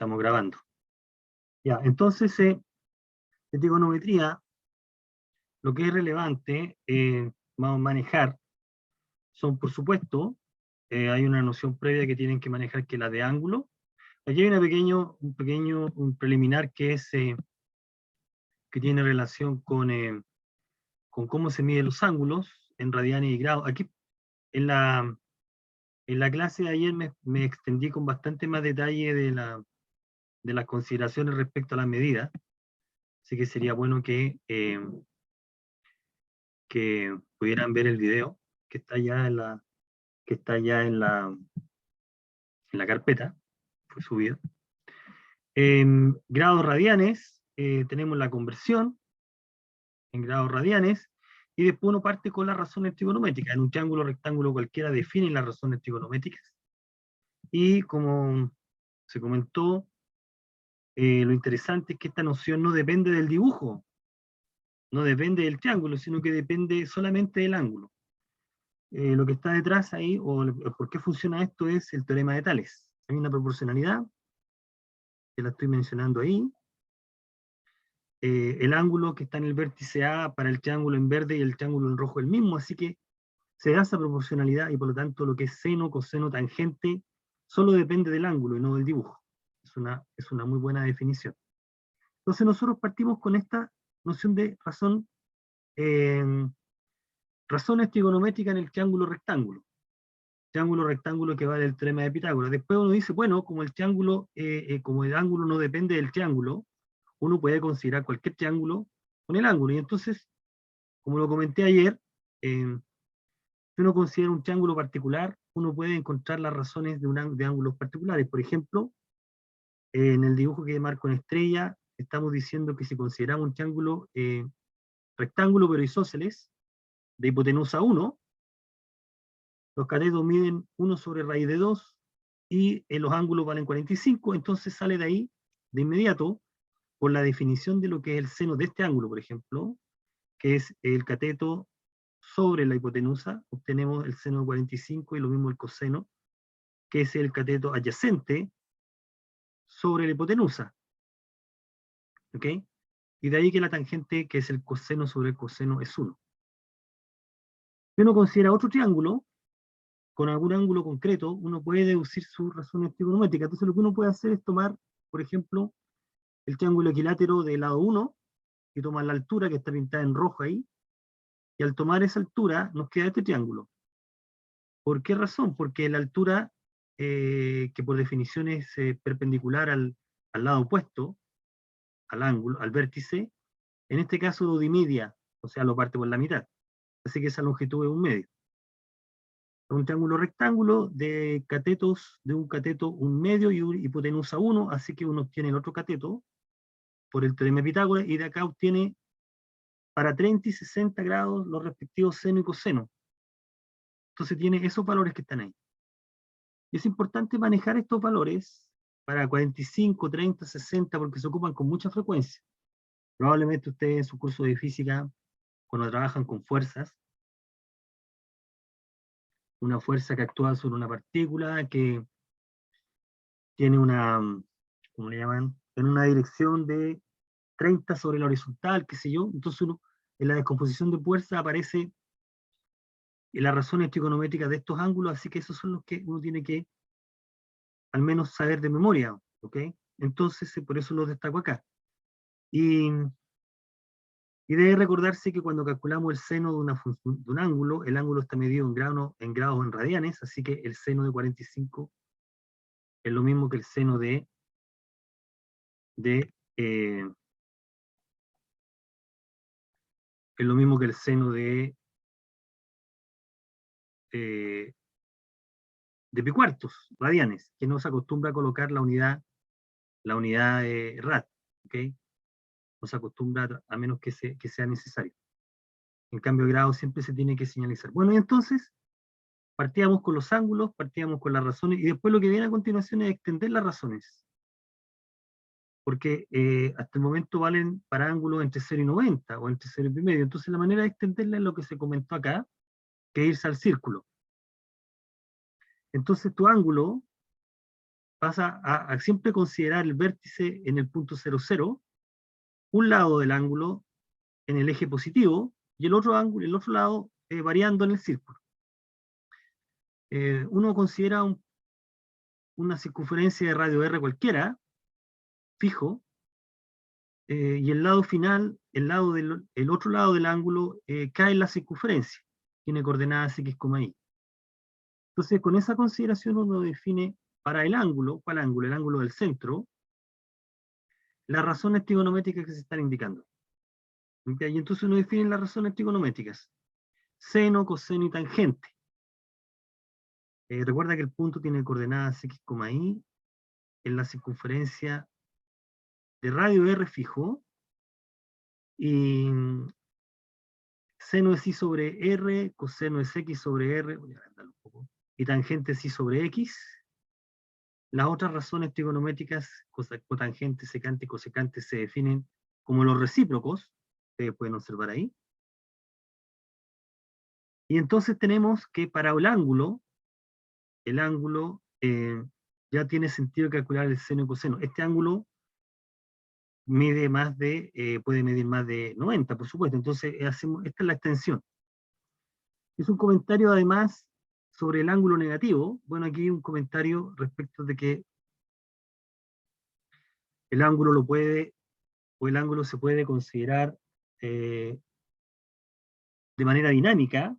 estamos grabando. Ya, entonces, de trigonometría, lo que es relevante, vamos a manejar, son, por supuesto, hay una noción previa que tienen que manejar, que es la de ángulo. Aquí hay un preliminar que es, que tiene relación con cómo se miden los ángulos en radianes y grados. Aquí, en la clase de ayer me extendí con bastante más detalle de las consideraciones respecto a las medidas, así que sería bueno que pudieran ver el video que está ya en la carpeta, fue subido. Grados radianes, tenemos la conversión en grados radianes, y después uno parte con las razones trigonométricas. En un triángulo rectángulo cualquiera define las razones trigonométricas, y como se comentó, lo interesante es que esta noción no depende del dibujo, no depende del triángulo, sino que depende solamente del ángulo. Lo que está detrás ahí, o por qué funciona esto, es el teorema de Tales. Hay una proporcionalidad, que la estoy mencionando ahí. El ángulo que está en el vértice A para el triángulo en verde y el triángulo en rojo es el mismo, así que se da esa proporcionalidad, y por lo tanto lo que es seno, coseno, tangente, solo depende del ángulo y no del dibujo. Es una muy buena definición. Entonces nosotros partimos con esta noción de razones trigonométricas en el triángulo rectángulo. Triángulo rectángulo que va del teorema de Pitágoras. Después uno dice, bueno, como como el ángulo no depende del triángulo, uno puede considerar cualquier triángulo con el ángulo. Y entonces, como lo comenté ayer, si uno considera un triángulo particular, uno puede encontrar las razones de ángulos particulares. Por ejemplo, en el dibujo que marco en estrella, estamos diciendo que si consideramos un triángulo rectángulo pero isósceles, de hipotenusa 1, los catetos miden 1 sobre raíz de 2, y los ángulos valen 45, entonces sale de ahí, de inmediato, por la definición de lo que es el seno de este ángulo, por ejemplo, que es el cateto sobre la hipotenusa, obtenemos el seno de 45, y lo mismo el coseno, que es el cateto adyacente sobre la hipotenusa. ¿Ok? Y de ahí que la tangente, que es el coseno sobre el coseno, es 1. Si uno considera otro triángulo, con algún ángulo concreto, uno puede deducir sus razones trigonométricas. Entonces lo que uno puede hacer es tomar, por ejemplo, el triángulo equilátero del lado 1, y tomar la altura que está pintada en rojo ahí, y al tomar esa altura nos queda este triángulo. ¿Por qué razón? Porque la altura, que por definición es perpendicular al lado opuesto, al ángulo, al vértice, en este caso lo dimedia, o sea, lo parte por la mitad. Así que esa longitud es 1/2. Un triángulo rectángulo de catetos, de un cateto 1/2 y hipotenusa 1, así que uno obtiene el otro cateto por el teorema de Pitágoras, y de acá obtiene para 30 y 60 grados los respectivos seno y coseno. Entonces tiene esos valores que están ahí. Y es importante manejar estos valores para 45, 30, 60, porque se ocupan con mucha frecuencia. Probablemente ustedes en su curso de física, cuando trabajan con fuerzas, una fuerza que actúa sobre una partícula que tiene ¿cómo le llaman? En una dirección de 30 sobre la horizontal, qué sé yo. Entonces uno, en la descomposición de fuerza aparece en las razones trigonométricas de estos ángulos, así que esos son los que uno tiene que al menos saber de memoria, ¿ok? Entonces por eso los destaco acá. Y debe recordarse que cuando calculamos el seno de un ángulo, el ángulo está medido en grados o en radianes, así que el seno de 45 es lo mismo que el seno es lo mismo que el seno de pi cuartos, radianes, que no se acostumbra a colocar la unidad rad, ¿ok? No se acostumbra, a menos que sea necesario. En cambio, grado siempre se tiene que señalizar. Bueno, y entonces, partíamos con los ángulos, partíamos con las razones, y después lo que viene a continuación es extender las razones. Porque hasta el momento valen para ángulos entre 0 y 90, o entre 0 y pi medio. Entonces la manera de extenderla es lo que se comentó acá, que es irse al círculo. Entonces tu ángulo, pasa a siempre considerar el vértice en el punto 0, 0, un lado del ángulo en el eje positivo y el otro ángulo, el otro lado variando en el círculo. Uno considera una circunferencia de radio R cualquiera, fijo, y el lado final, el otro lado del ángulo, cae en la circunferencia, tiene coordenadas x, y. Entonces, con esa consideración uno define para el ángulo, ¿cuál ángulo? El ángulo del centro, las razones trigonométricas que se están indicando. ¿Okay? Y entonces uno define las razones trigonométricas. Seno, coseno y tangente. Recuerda que el punto tiene coordenadas x, y en la circunferencia de radio R fijo, y seno es y sobre R, coseno es x sobre R, voy a agrandarlo un poco, y tangente es y sobre x. Las otras razones trigonométricas, cotangente, secante y cosecante, se definen como los recíprocos, ustedes pueden observar ahí. Y entonces tenemos que para el ángulo ya tiene sentido calcular el seno y coseno. Este ángulo mide puede medir más de 90, por supuesto. Entonces, esta es la extensión. Es un comentario además sobre el ángulo negativo. Bueno, aquí un comentario respecto de que el ángulo el ángulo se puede considerar de manera dinámica,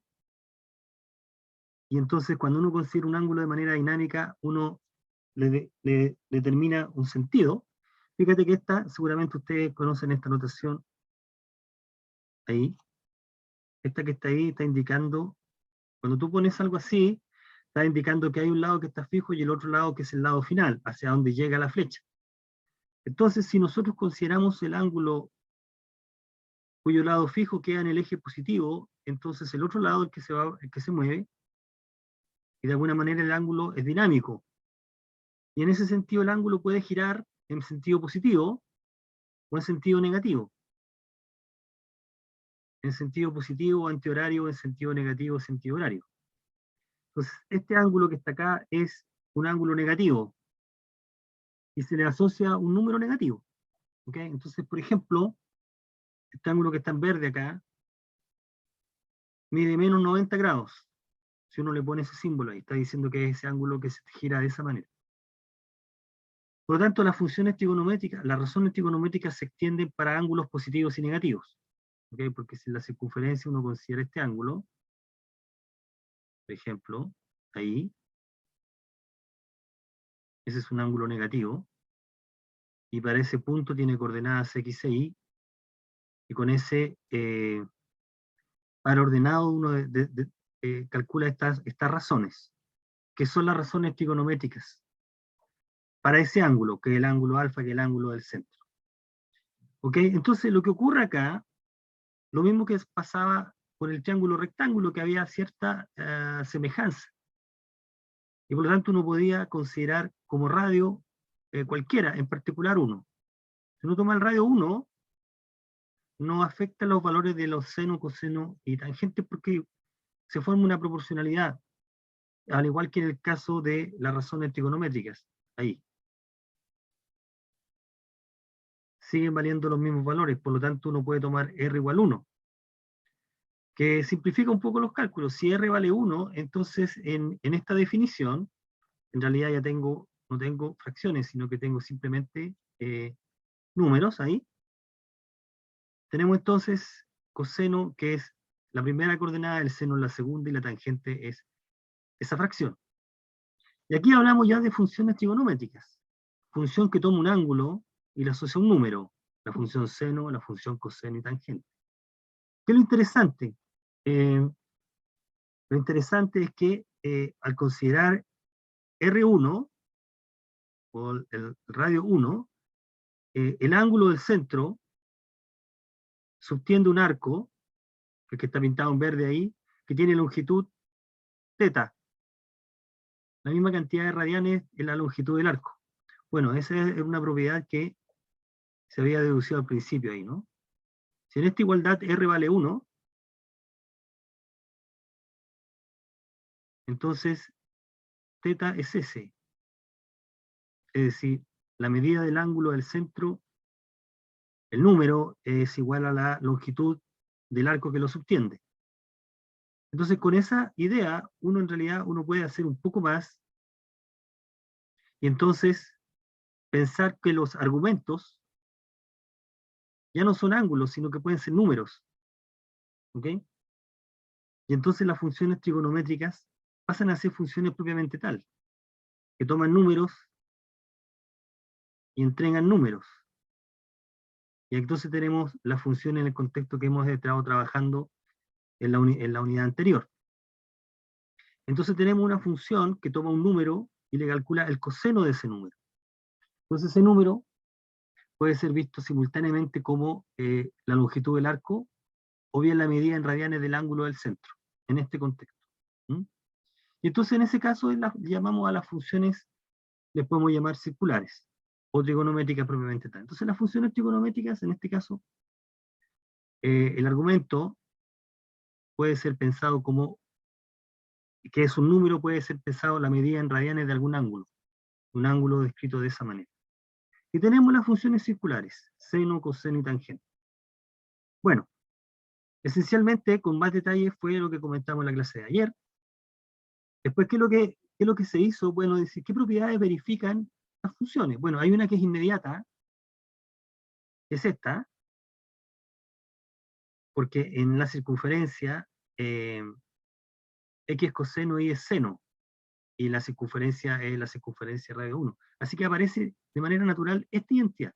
y entonces cuando uno considera un ángulo de manera dinámica, uno le determina un sentido. Fíjate que seguramente ustedes conocen esta notación ahí. Esta que está ahí está indicando, cuando tú pones algo así, está indicando que hay un lado que está fijo y el otro lado que es el lado final, hacia donde llega la flecha. Entonces, si nosotros consideramos el ángulo cuyo lado fijo queda en el eje positivo, entonces el otro lado el que se mueve, y de alguna manera el ángulo es dinámico. Y en ese sentido el ángulo puede girar en sentido positivo o en sentido negativo. En sentido positivo, antihorario, en sentido negativo, sentido horario. Entonces, este ángulo que está acá es un ángulo negativo y se le asocia un número negativo. ¿Okay? Entonces, por ejemplo, este ángulo que está en verde acá mide menos 90 grados. Si uno le pone ese símbolo ahí, está diciendo que es ese ángulo que se gira de esa manera. Por lo tanto, las funciones trigonométricas, las razones trigonométricas se extienden para ángulos positivos y negativos. ¿Okay? Porque si en la circunferencia uno considera este ángulo, por ejemplo, ahí, ese es un ángulo negativo, y para ese punto tiene coordenadas x e y, y con ese par ordenado uno calcula estas razones, que son las razones trigonométricas, para ese ángulo, que es el ángulo alfa, que es el ángulo del centro. ¿Ok? Entonces lo que ocurre acá, lo mismo que pasaba con el triángulo rectángulo, que había cierta semejanza. Y por lo tanto uno podía considerar como radio cualquiera, en particular 1. Si uno toma el radio 1, no afecta los valores de los seno, coseno y tangente porque se forma una proporcionalidad, al igual que en el caso de las razones trigonométricas. Ahí. Siguen valiendo los mismos valores, por lo tanto uno puede tomar R igual 1, que simplifica un poco los cálculos. Si R vale 1, entonces en esta definición, en realidad ya no tengo fracciones, sino que tengo simplemente números ahí. Tenemos entonces coseno, que es la primera coordenada, el seno es la segunda, y la tangente es esa fracción. Y aquí hablamos ya de funciones trigonométricas. Función que toma un ángulo y le asocia un número. La función seno, la función coseno y tangente. ¿Qué es lo interesante? Lo interesante es que al considerar R1, o el radio 1, el ángulo del centro subtiende un arco, que está pintado en verde ahí, que tiene longitud θ. La misma cantidad de radianes en la longitud del arco. Bueno, esa es una propiedad que se había deducido al principio ahí, ¿no? Si en esta igualdad R vale 1, entonces θ es S. es decir, la medida del ángulo del centro, el número es igual a la longitud del arco que lo subtiende. Entonces, con esa idea, uno en realidad uno puede hacer un poco más y entonces pensar que los argumentos ya no son ángulos, sino que pueden ser números. ¿Ok? Y entonces las funciones trigonométricas pasan a ser funciones propiamente tal, que toman números y entregan números. Y entonces tenemos la función en el contexto que hemos estado trabajando en la unidad anterior. Entonces tenemos una función que toma un número y le calcula el coseno de ese número. Entonces ese número puede ser visto simultáneamente como la longitud del arco o bien la medida en radianes del ángulo del centro, en este contexto. ¿Mm? Y entonces en ese caso llamamos a las funciones, les podemos llamar circulares o trigonométricas propiamente tal. Entonces las funciones trigonométricas, en este caso, el argumento puede ser pensado como que es un número, puede ser pensado la medida en radianes de algún ángulo, un ángulo descrito de esa manera. Y tenemos las funciones circulares, seno, coseno y tangente. Bueno, esencialmente, con más detalle, fue lo que comentamos en la clase de ayer. Después, ¿qué es lo que se hizo? Bueno, decir, ¿qué propiedades verifican las funciones? Bueno, hay una que es inmediata, que es esta, porque en la circunferencia, x es coseno y es seno, y la circunferencia es la circunferencia radio 1. Así que aparece de manera natural esta identidad.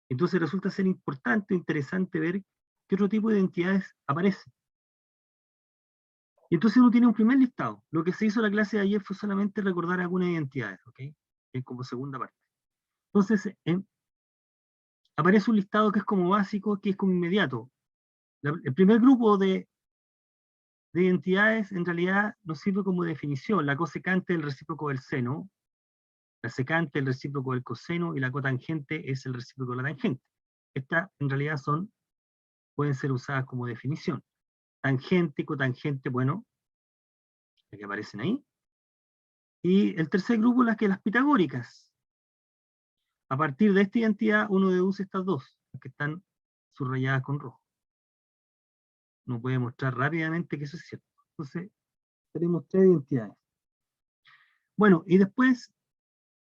Entonces resulta ser importante, interesante ver qué otro tipo de identidades aparecen. Y entonces uno tiene un primer listado. Lo que se hizo en la clase de ayer fue solamente recordar algunas identidades, ¿ok? Como segunda parte. Entonces, aparece un listado que es como básico, que es como inmediato. El primer grupo de identidades en realidad nos sirve como definición. La cosecante es el recíproco del seno, la secante el recíproco del coseno y la cotangente es el recíproco de la tangente. Estas en realidad pueden ser usadas como definición. Tangente y cotangente, bueno, las que aparecen ahí. Y el tercer grupo, las pitagóricas. A partir de esta identidad, uno deduce estas dos, las que están subrayadas con rojo. Uno puede mostrar rápidamente que eso es cierto. Entonces, tenemos tres identidades. Bueno, y después,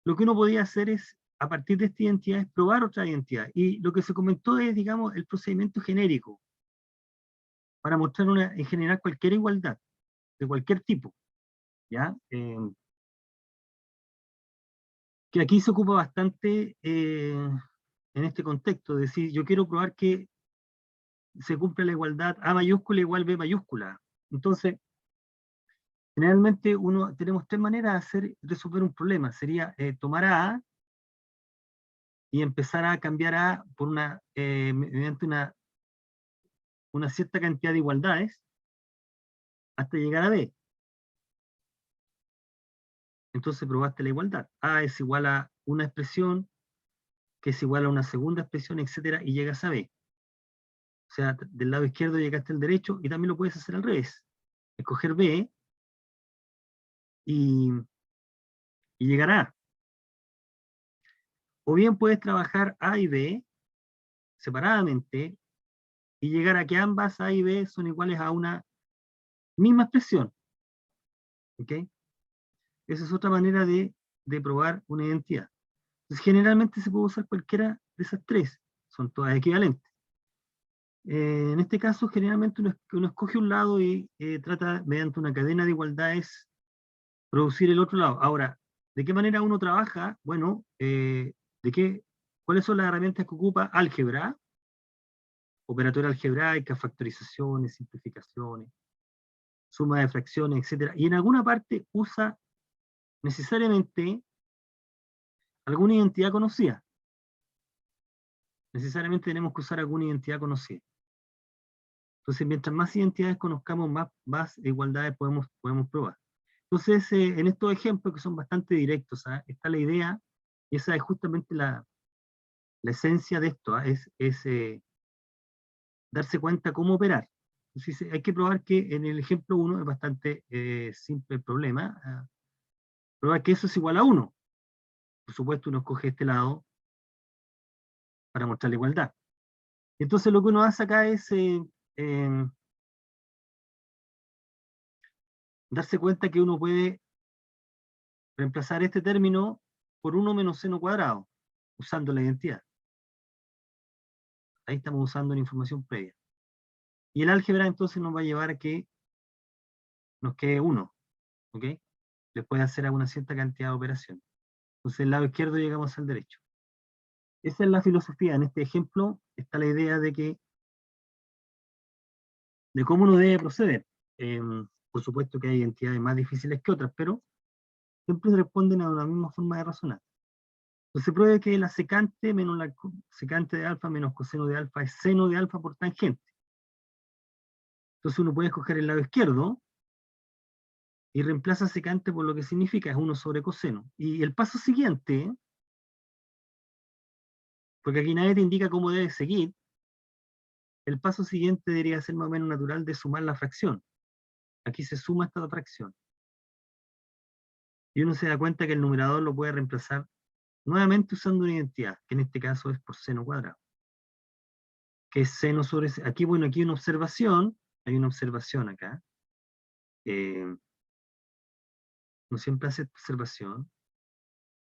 lo que uno podía hacer es, a partir de esta identidad, es probar otra identidad. Y lo que se comentó es, digamos, el procedimiento genérico, para mostrar en general cualquier igualdad, de cualquier tipo. ¿Ya? Que aquí se ocupa bastante en este contexto, es decir, yo quiero probar que se cumple la igualdad A mayúscula igual B mayúscula. Entonces, generalmente tenemos tres maneras de resolver un problema. Sería tomar A y empezar a cambiar A por mediante una cierta cantidad de igualdades hasta llegar a B. Entonces probaste la igualdad. A es igual a una expresión, que es igual a una segunda expresión, etcétera, y llegas a B. O sea, del lado izquierdo llegaste al derecho, y también lo puedes hacer al revés. Escoger B y llegar a A. O bien puedes trabajar A y B separadamente y llegar a que ambas A y B son iguales a una misma expresión. ¿Ok? Esa es otra manera de probar una identidad. Entonces, generalmente se puede usar cualquiera de esas tres. Son todas equivalentes. En este caso, generalmente uno escoge un lado y trata, mediante una cadena de igualdades, producir el otro lado. Ahora, ¿de qué manera uno trabaja? Bueno, ¿cuáles son las herramientas que ocupa? Álgebra, operatoria algebraica, factorizaciones, simplificaciones, suma de fracciones, etc. Y en alguna parte usa necesariamente alguna identidad conocida. Necesariamente tenemos que usar alguna identidad conocida. Entonces, mientras más identidades conozcamos, más igualdades podemos probar. Entonces, en estos ejemplos que son bastante directos, está la idea, y esa es justamente la esencia de esto, es darse cuenta cómo operar. Entonces, hay que probar que en el ejemplo 1 es bastante simple el problema, probar que eso es igual a 1. por supuesto uno escoge este lado para mostrar la igualdad. Entonces lo que uno hace acá es darse cuenta que uno puede reemplazar este término por 1 menos seno cuadrado, usando la identidad. Ahí estamos usando la información previa. Y el álgebra entonces nos va a llevar a que nos quede 1, ¿ok? Después de hacer una cierta cantidad de operaciones. Entonces del lado izquierdo llegamos al derecho. Esa es la filosofía. En este ejemplo está la idea de cómo uno debe proceder. Por supuesto que hay entidades más difíciles que otras, pero siempre responden a una misma forma de razonar. Entonces se prueba que la secante menos la secante de alfa menos coseno de alfa es seno de alfa por tangente. Entonces uno puede escoger el lado izquierdo y reemplaza secante por lo que significa, es 1 sobre coseno. Y el paso siguiente, porque aquí nadie te indica cómo debes seguir, el paso siguiente debería ser más o menos natural de sumar la fracción. Aquí se suma esta fracción. Y uno se da cuenta que el numerador lo puede reemplazar nuevamente usando una identidad, que en este caso es por seno cuadrado. Que es seno sobre... Aquí, bueno, aquí hay una observación acá. No siempre hace esta observación.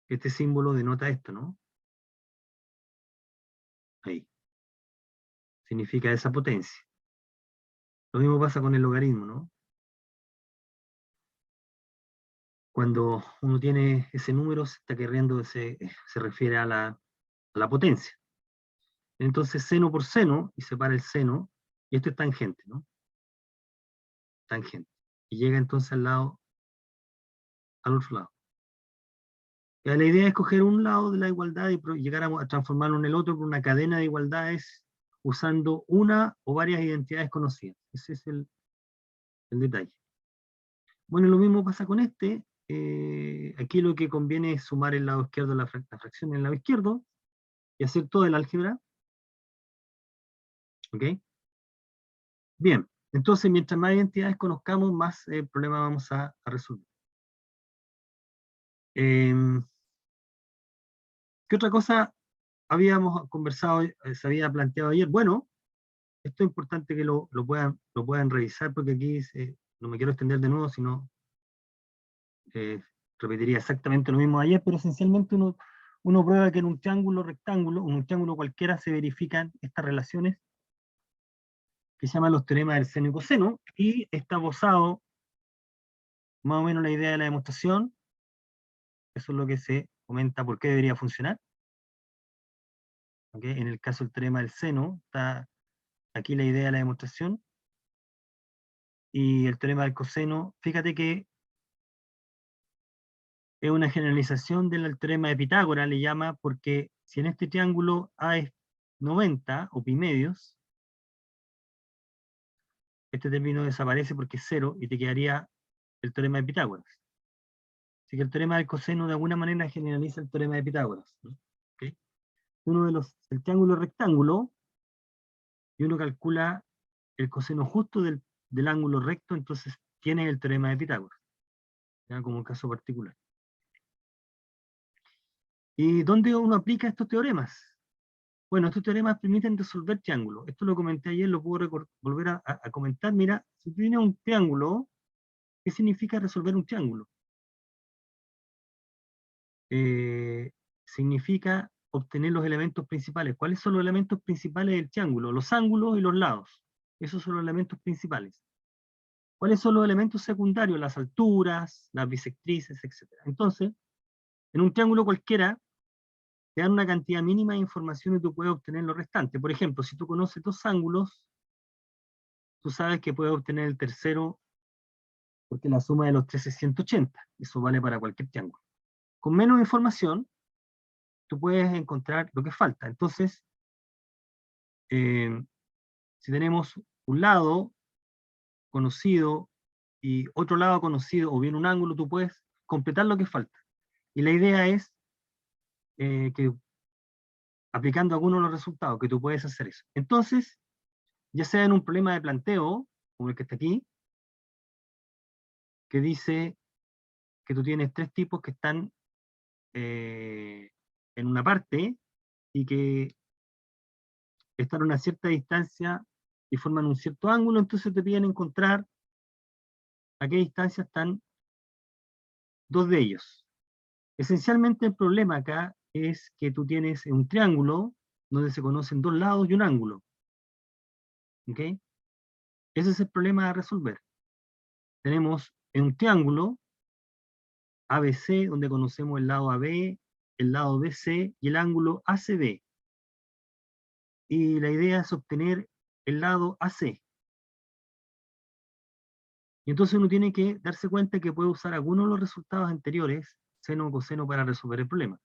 Este símbolo denota esto, ¿no? Ahí. Significa esa potencia. Lo mismo pasa con el logaritmo, ¿no? Cuando uno tiene ese número, se está queriendo, se refiere a la potencia. Entonces, seno por seno, y separa el seno, y esto es tangente, ¿no? Tangente. Y llega entonces al otro lado. La idea es escoger un lado de la igualdad y llegar a transformarlo en el otro por una cadena de igualdades usando una o varias identidades conocidas. Ese es el detalle. Bueno, lo mismo pasa con este. Aquí lo que conviene es sumar el lado izquierdo, la fracción en el lado izquierdo, y hacer todo el álgebra. ¿Ok? Bien, entonces mientras más identidades conozcamos, más problemas vamos a resolver. ¿Qué otra cosa habíamos conversado, se había planteado ayer? Bueno, esto es importante que lo puedan revisar, porque aquí no me quiero extender de nuevo, sino repetiría exactamente lo mismo de ayer, pero esencialmente uno prueba que en un triángulo rectángulo, en un triángulo cualquiera, se verifican estas relaciones que se llaman los teoremas del seno y coseno, y está basado más o menos la idea de la demostración. Eso es lo que se comenta por qué debería funcionar. ¿Okay? En el caso del teorema del seno, está aquí la idea de la demostración, y el teorema del coseno, fíjate que es una generalización del teorema de Pitágoras, le llama, porque si en este triángulo A es 90 o pi medios, este término desaparece porque es 0 y te quedaría el teorema de Pitágoras. Así que el teorema del coseno de alguna manera generaliza el teorema de Pitágoras, ¿no? ¿Okay? El triángulo rectángulo, y uno calcula el coseno justo del ángulo recto, entonces tiene el teorema de Pitágoras, ¿ya? Como un caso particular. ¿Y dónde uno aplica estos teoremas? Bueno, estos teoremas permiten resolver triángulos. Esto lo comenté ayer, lo puedo volver a comentar. Mira, si tú tienes un triángulo, ¿qué significa resolver un triángulo? Significa obtener los elementos principales. ¿Cuáles son los elementos principales del triángulo? Los ángulos y los lados. Esos son los elementos principales. ¿Cuáles son los elementos secundarios? Las alturas, las bisectrices, etc. Entonces, en un triángulo cualquiera, te dan una cantidad mínima de información y tú puedes obtener lo restante. Por ejemplo, si tú conoces dos ángulos, tú sabes que puedes obtener el tercero porque la suma de los tres es 180. Eso vale para cualquier triángulo. Con menos información, tú puedes encontrar lo que falta. Entonces, si tenemos un lado conocido y otro lado conocido, o bien un ángulo, tú puedes completar lo que falta. Y la idea es que aplicando algunos de los resultados, que tú puedes hacer eso. Entonces, ya sea en un problema de planteo, como el que está aquí, que dice que tú tienes tres tipos que están en una parte y que están a una cierta distancia y forman un cierto ángulo, entonces te piden encontrar a qué distancia están dos de ellos. Esencialmente el problema acá es que tú tienes un triángulo donde se conocen dos lados y un ángulo. ¿Ok? Ese es el problema a resolver. Tenemos un triángulo ABC donde conocemos el lado AB, el lado BC y el ángulo ACB. Y la idea es obtener el lado AC. Y entonces uno tiene que darse cuenta que puede usar algunos de los resultados anteriores, seno o coseno, para resolver el problema.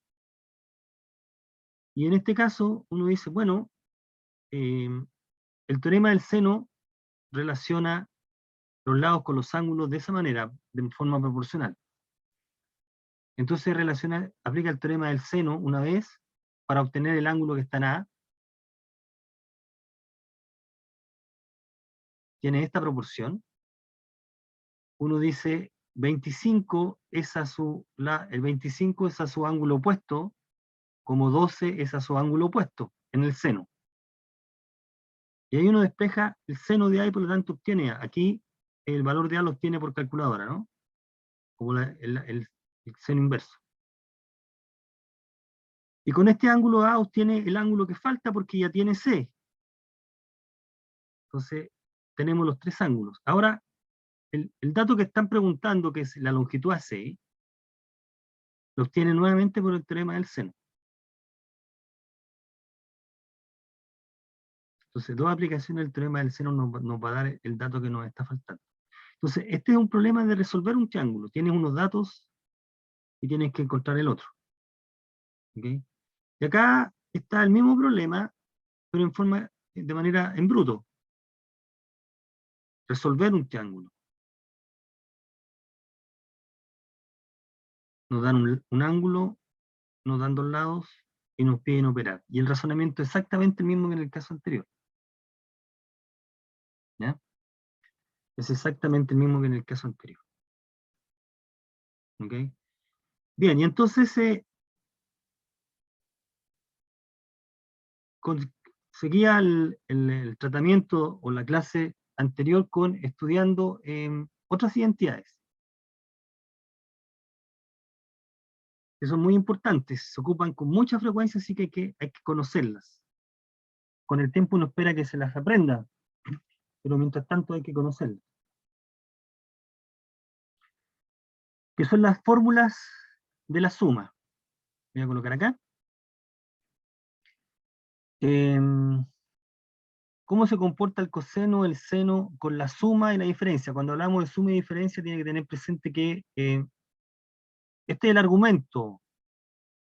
Y en este caso uno dice, bueno, el teorema del seno relaciona los lados con los ángulos de esa manera, de forma proporcional. Entonces aplica el teorema del seno una vez para obtener el ángulo que está en A. Tiene esta proporción. Uno dice 25 es el 25 es a su ángulo opuesto, como 12 es a su ángulo opuesto en el seno. Y ahí uno despeja el seno de A y por lo tanto obtiene A. Aquí el valor de A lo obtiene por calculadora, ¿no? Como el seno inverso. Y con este ángulo A obtiene el ángulo que falta porque ya tiene C. Entonces, tenemos los tres ángulos. Ahora, el dato que están preguntando, que es la longitud AC, lo obtiene nuevamente por el teorema del seno. Entonces, dos aplicaciones del teorema del seno nos va a dar el dato que nos está faltando. Entonces, este es un problema de resolver un triángulo. Tienes unos datos y tienes que encontrar el otro. ¿Okay? Y acá está el mismo problema, pero de manera en bruto. Resolver un triángulo. Nos dan un ángulo, nos dan dos lados y nos piden operar. Y el razonamiento es exactamente el mismo que en el caso anterior. ¿Ya? Es exactamente el mismo que en el caso anterior. ¿Ok? Bien, y entonces seguía el tratamiento o la clase anterior estudiando otras identidades, que son muy importantes, se ocupan con mucha frecuencia, así que hay que conocerlas. Con el tiempo uno espera que se las aprenda, pero mientras tanto hay que conocerlas. Que son las fórmulas de la suma. Voy a colocar acá. ¿Cómo se comporta el coseno, el seno con la suma y la diferencia? Cuando hablamos de suma y diferencia, tiene que tener presente que este es el argumento.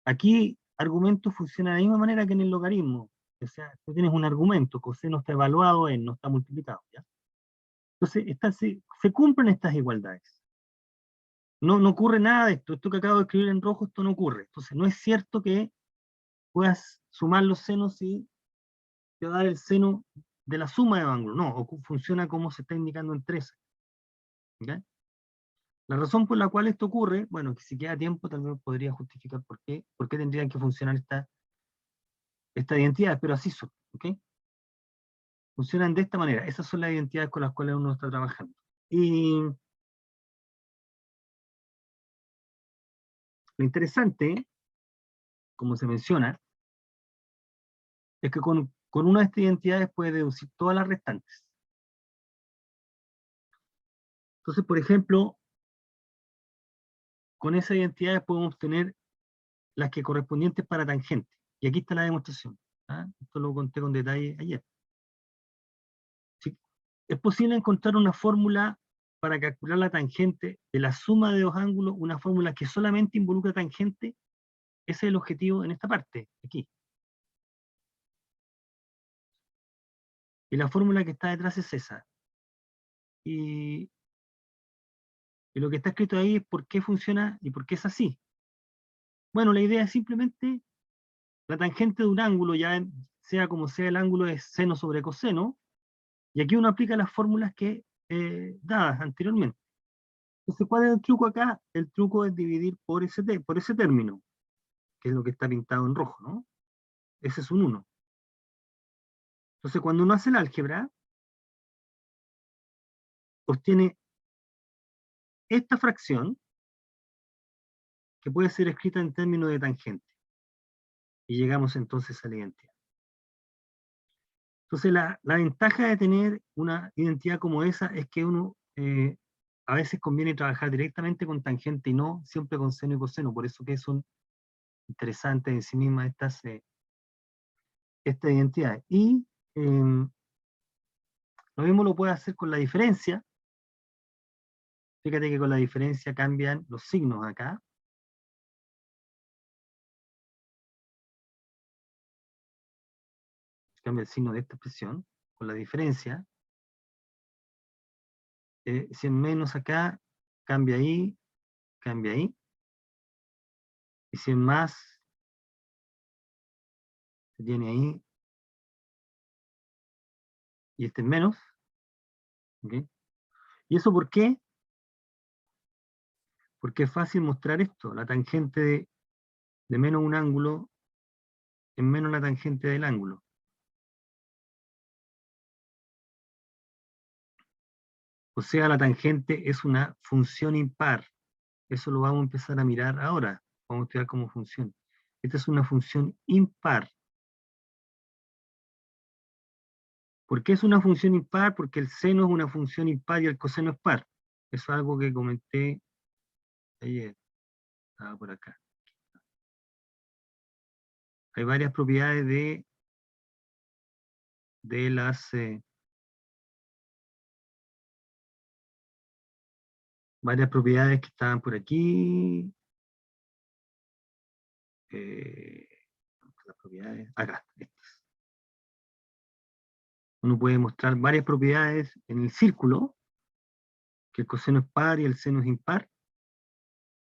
Aquí, argumento funciona de la misma manera que en el logaritmo. O sea, tú tienes un argumento, coseno está evaluado en, no está multiplicado. ¿Ya? Entonces, se cumplen estas igualdades. No ocurre nada de esto. Esto que acabo de escribir en rojo, esto no ocurre. Entonces, no es cierto que puedas sumar los senos y te va a dar el seno de la suma de ángulos. No, funciona como se está indicando en 13. ¿Ya? La razón por la cual esto ocurre, bueno, que si queda tiempo tal vez podría justificar por qué tendrían que funcionar estas identidades, pero así son, ¿ok? Funcionan de esta manera. Esas son las identidades con las cuales uno está trabajando. Y lo interesante, como se menciona, es que con una de estas identidades puede deducir todas las restantes. Entonces, por ejemplo, con esas identidades podemos obtener las que correspondientes para tangente. Y aquí está la demostración. ¿Ah? Esto lo conté con detalle ayer. ¿Sí? Es posible encontrar una fórmula para calcular la tangente de la suma de dos ángulos, una fórmula que solamente involucra tangente. Ese es el objetivo en esta parte, aquí. Y la fórmula que está detrás es esa. Y lo que está escrito ahí es por qué funciona y por qué es así. Bueno, la idea es simplemente la tangente de un ángulo, ya sea como sea el ángulo, es seno sobre coseno, y aquí uno aplica las fórmulas que dadas anteriormente. Entonces, ¿cuál es el truco acá? El truco es dividir por ese término. que es lo que está pintado en rojo, ¿no? Ese es un 1. Entonces, cuando uno hace el álgebra, obtiene esta fracción, que puede ser escrita en términos de tangente. Y llegamos entonces a la identidad. Entonces, la ventaja de tener una identidad como esa es que uno a veces conviene trabajar directamente con tangente y no siempre con seno y coseno. Por eso que son interesantes en sí mismas estas identidades. Y lo mismo lo puede hacer con la diferencia. Fíjate que con la diferencia cambian los signos acá. Cambia el signo de esta expresión con la diferencia. Si es menos acá, cambia ahí, cambia ahí. Y si es más, se tiene ahí. Y este es menos. ¿Okay? ¿Y eso por qué? Porque es fácil mostrar esto. La tangente de menos un ángulo es menos la tangente del ángulo. O sea, la tangente es una función impar. Eso lo vamos a empezar a mirar ahora. Vamos a estudiar cómo funciona. Esta es una función impar. ¿Por qué es una función impar? Porque el seno es una función impar y el coseno es par. Eso es algo que comenté ayer. Estaba por acá. Hay varias propiedades de las... varias propiedades que estaban por aquí. Las propiedades, acá, estas. Uno puede mostrar varias propiedades en el círculo, que el coseno es par y el seno es impar,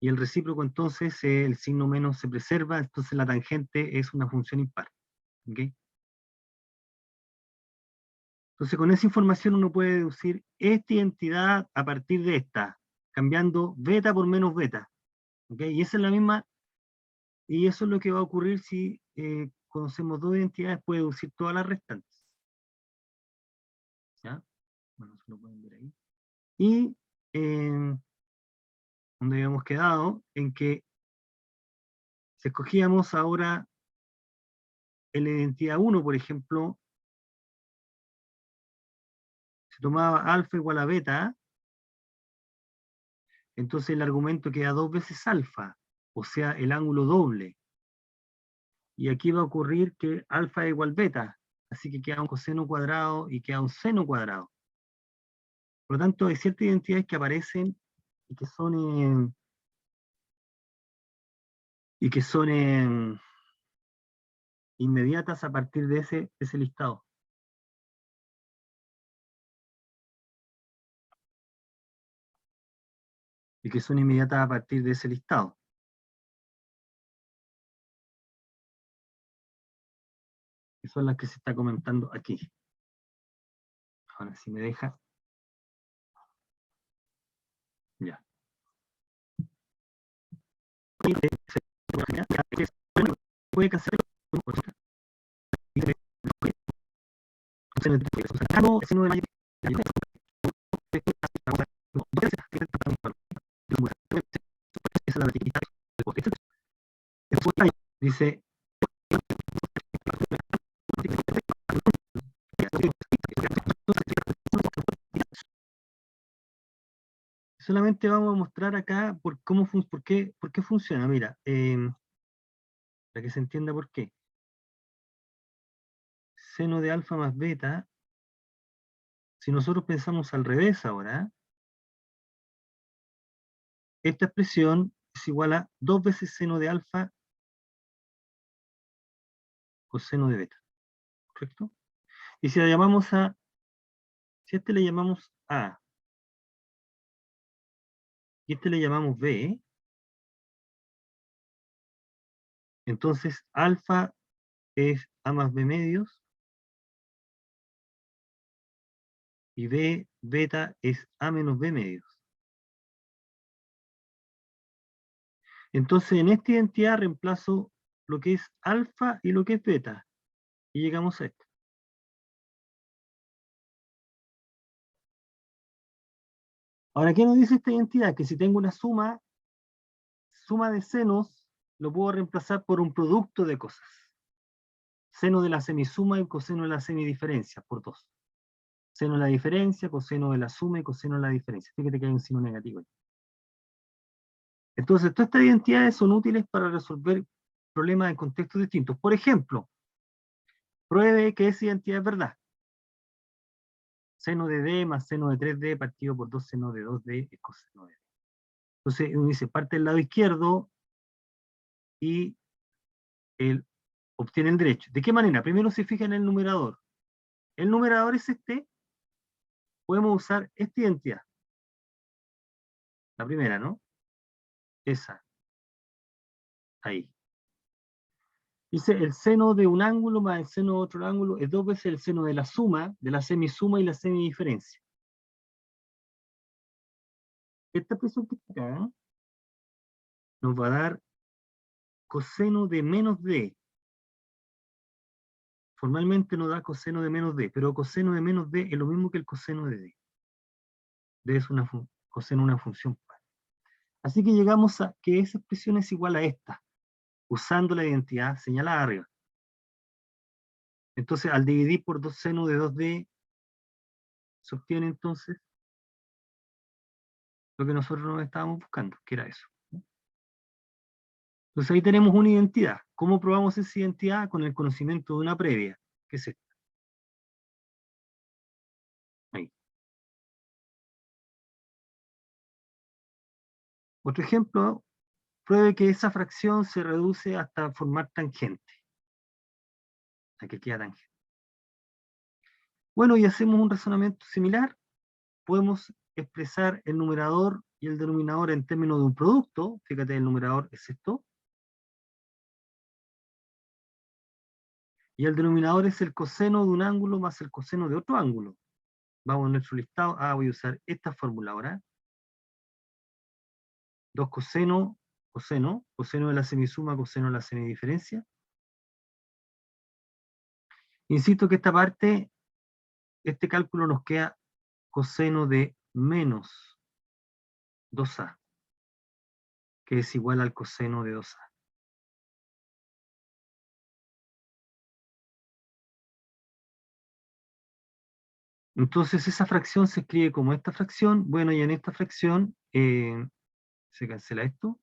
y el recíproco entonces, el signo menos se preserva, entonces la tangente es una función impar. ¿Okay? Entonces con esa información uno puede deducir esta identidad a partir de esta, cambiando beta por menos beta. ¿Okay? Y esa es la misma, y eso es lo que va a ocurrir si conocemos dos identidades, puede deducir todas las restantes. ¿Ya? Bueno, se lo pueden ver ahí. Y donde habíamos quedado, en que si escogíamos ahora en la identidad 1, por ejemplo, se tomaba alfa igual a beta, entonces el argumento queda 2 veces alfa, o sea, el ángulo doble. Y aquí va a ocurrir que alfa es igual beta, así que queda un coseno cuadrado y queda un seno cuadrado. Por lo tanto, hay ciertas identidades que aparecen y que son inmediatas a partir de ese listado. Y que son inmediatas a partir de ese listado. Que son las que se está comentando aquí. Ahora, si me deja. Ya. Puede cancelar. Dice solamente vamos a mostrar acá por qué funciona. Mira, para que se entienda por qué. Seno de alfa más beta, si nosotros pensamos al revés ahora, esta expresión es igual a 2 veces seno de alfa coseno de beta, ¿correcto? Y si la llamamos si a este le llamamos A, y a este le llamamos B, entonces alfa es A más B medios, y beta es A menos B medios. Entonces en esta identidad reemplazo lo que es alfa y lo que es beta. Y llegamos a esto. Ahora, ¿qué nos dice esta identidad? Que si tengo una suma de senos, lo puedo reemplazar por un producto de cosas. Seno de la semisuma y coseno de la semidiferencia, por 2. Seno de la diferencia, coseno de la suma y coseno de la diferencia. Fíjate que hay un signo negativo ahí. Entonces, todas estas identidades son útiles para resolver problemas en contextos distintos. Por ejemplo, pruebe que esa identidad es verdad. Seno de D más seno de 3D partido por 2 seno de 2D es coseno de D. Entonces, uno dice, parte del lado izquierdo y él obtiene el derecho. ¿De qué manera? Primero se fija en el numerador. El numerador es este. Podemos usar esta identidad. La primera, ¿no? Esa. Ahí. Dice, el seno de un ángulo más el seno de otro ángulo es 2 veces el seno de la suma, de la semisuma y la semidiferencia. Esta expresión que está acá nos va a dar coseno de menos d. Formalmente nos da coseno de menos d, pero coseno de menos d es lo mismo que el coseno de d. D es coseno de una función par. Así que llegamos a que esa expresión es igual a esta, usando la identidad señalada arriba. Entonces, al dividir por 2 seno de 2d, se obtiene entonces lo que nosotros estábamos buscando, que era eso. Entonces ahí tenemos una identidad. ¿Cómo probamos esa identidad? Con el conocimiento de una previa, que es esta. Ahí. Otro ejemplo, pruebe que esa fracción se reduce hasta formar tangente. Aquí queda tangente. Bueno, y hacemos un razonamiento similar. Podemos expresar el numerador y el denominador en términos de un producto. Fíjate, el numerador es esto. Y el denominador es el coseno de un ángulo más el coseno de otro ángulo. Vamos a nuestro listado. Voy a usar esta fórmula ahora. 2 coseno, coseno de la semisuma, coseno de la semidiferencia. Insisto que esta parte, este cálculo nos queda coseno de menos 2a, que es igual al coseno de 2a. Entonces esa fracción se escribe como esta fracción. Bueno, y en esta fracción se cancela esto.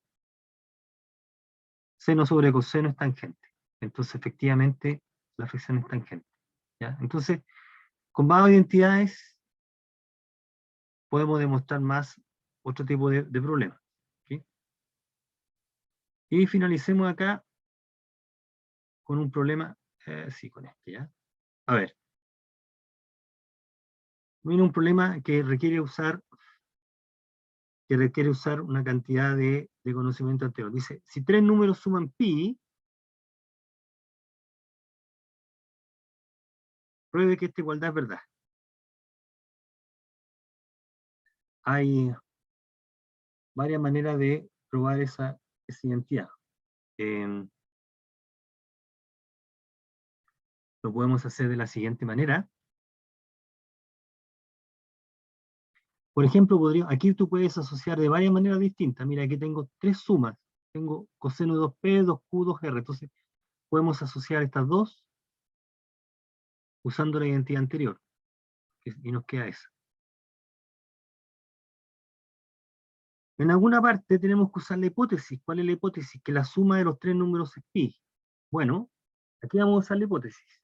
Seno sobre coseno es tangente. Entonces efectivamente la fracción es tangente. ¿Ya? Entonces, con más identidades podemos demostrar más otro tipo de problemas. ¿Sí? Y finalicemos acá con un problema, sí, con este, ¿ya? A ver. Viene un problema que requiere usar una cantidad de conocimiento anterior. Dice, si 3 números suman pi, pruebe que esta igualdad es verdad. Hay varias maneras de probar esa identidad. Lo podemos hacer de la siguiente manera. Por ejemplo, aquí tú puedes asociar de varias maneras distintas. Mira, aquí tengo 3 sumas. Tengo coseno de 2p, 2q, 2r. Entonces, podemos asociar estas dos usando la identidad anterior. Y nos queda esa. En alguna parte tenemos que usar la hipótesis. ¿Cuál es la hipótesis? Que la suma de los 3 números es pi. Bueno, aquí vamos a usar la hipótesis.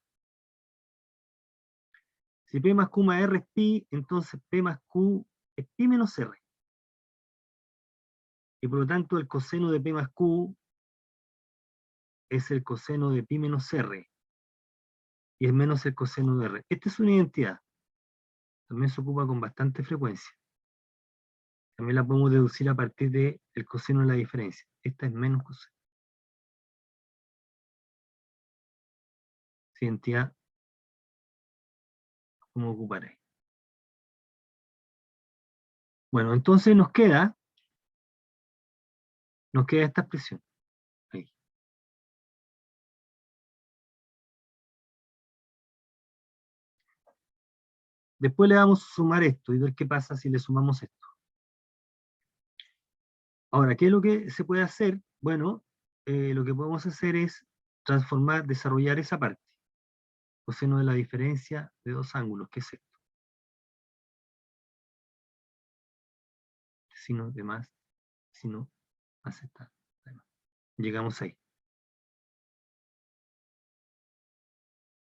Si p más q más r es pi, entonces p más q es pi menos r. Y por lo tanto el coseno de p más q es el coseno de pi menos r. Y es menos el coseno de r. Esta es una identidad. También se ocupa con bastante frecuencia. También la podemos deducir a partir del coseno de la diferencia. Esta es menos coseno. Esa identidad, ¿cómo ocuparé? Bueno, entonces nos queda esta expresión. Ahí. Después le vamos a sumar esto y ver qué pasa si le sumamos esto. Ahora, ¿qué es lo que se puede hacer? Bueno, lo que podemos hacer es transformar, desarrollar esa parte. Coseno de la diferencia de dos ángulos, ¿qué es esto? Sino de más, sino más esta. Llegamos ahí.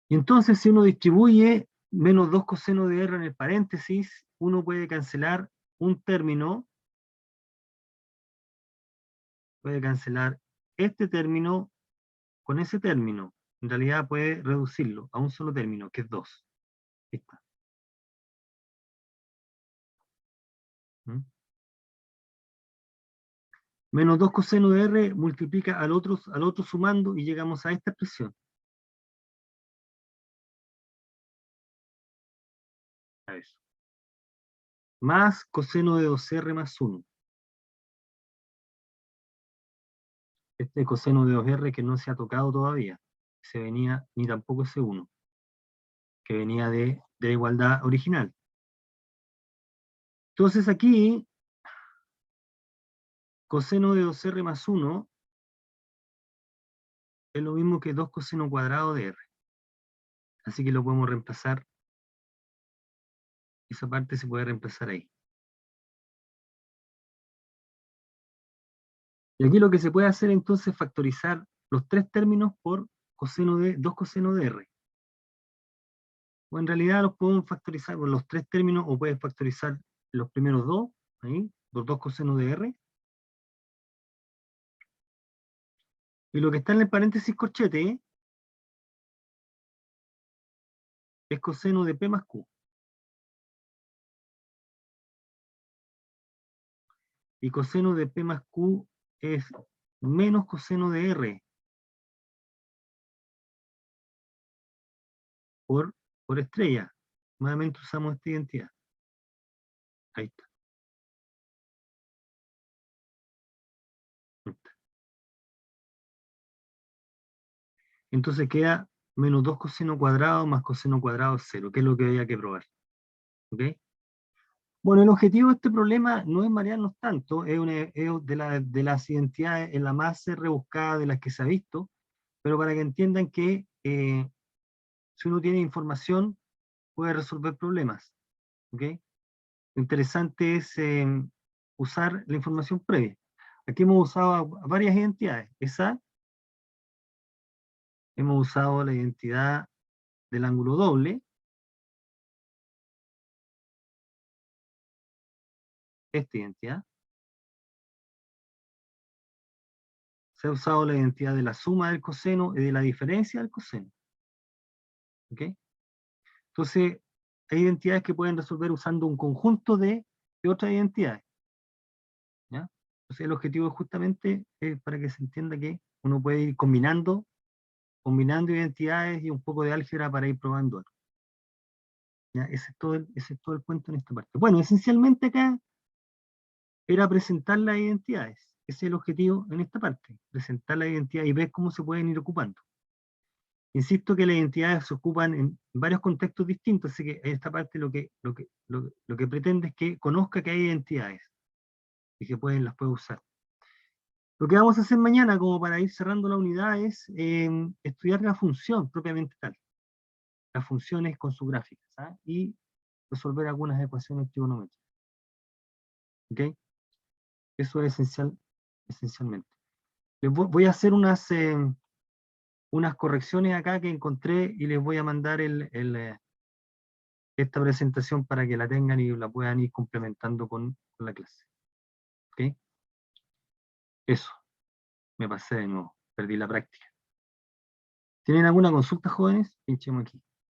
Y entonces, si uno distribuye menos 2 coseno de r en el paréntesis, uno puede cancelar un término, puede cancelar este término con ese término. En realidad puede reducirlo a un solo término, que es 2. Ahí está. ¿Mm? Menos 2 coseno de r multiplica al otro sumando y llegamos a esta expresión. A eso. Más coseno de 2r más 1. Este coseno de 2r que no se ha tocado todavía. Se venía, ni tampoco ese 1, que venía de la igualdad original. Entonces aquí, coseno de 2r más 1 es lo mismo que 2 coseno cuadrado de r. Así que lo podemos reemplazar. Esa parte se puede reemplazar ahí. Y aquí lo que se puede hacer entonces es factorizar los tres términos por coseno de 2 coseno de r. O en realidad los podemos factorizar por los tres términos, o puedes factorizar los primeros dos, ahí, los 2 cosenos de r. Y lo que está en el paréntesis corchete es coseno de p más q. Y coseno de p más q es menos coseno de r por estrella. Nuevamente usamos esta identidad. Ahí está. Ahí está. Entonces queda menos 2 coseno cuadrado más coseno cuadrado es 0, que es lo que había que probar. ¿Ok? Bueno, el objetivo de este problema no es marearnos tanto, es de las identidades, es la más rebuscada de las que se ha visto, pero para que entiendan que si uno tiene información, puede resolver problemas. ¿Ok? Lo interesante es usar la información previa. Aquí hemos usado a varias identidades. Hemos usado la identidad del ángulo doble, esta identidad. Se ha usado la identidad de la suma del coseno y de la diferencia del coseno. ¿Ok? Entonces, hay identidades que pueden resolver usando un conjunto de otras identidades. ¿Ya? Entonces, el objetivo es justamente para que se entienda que uno puede ir combinando identidades y un poco de álgebra para ir probando. ¿Ya? Ese es todo el cuento en esta parte. Bueno, esencialmente acá era presentar las identidades. Ese es el objetivo en esta parte, presentar la identidad y ver cómo se pueden ir ocupando. Insisto que las identidades se ocupan en varios contextos distintos, así que en esta parte lo que pretende es que conozca que hay identidades y que las puede usar. Lo que vamos a hacer mañana, como para ir cerrando la unidad, es estudiar la función propiamente tal, las funciones con sus gráficas, ¿ah? Y resolver algunas ecuaciones trigonométricas. ¿Ok? Eso es esencialmente. Voy a hacer unas correcciones acá que encontré y les voy a mandar esta presentación para que la tengan y la puedan ir complementando con la clase. ¿Ok? Eso, me pasé de nuevo, perdí la práctica. ¿Tienen alguna consulta, jóvenes? Pinchemos aquí.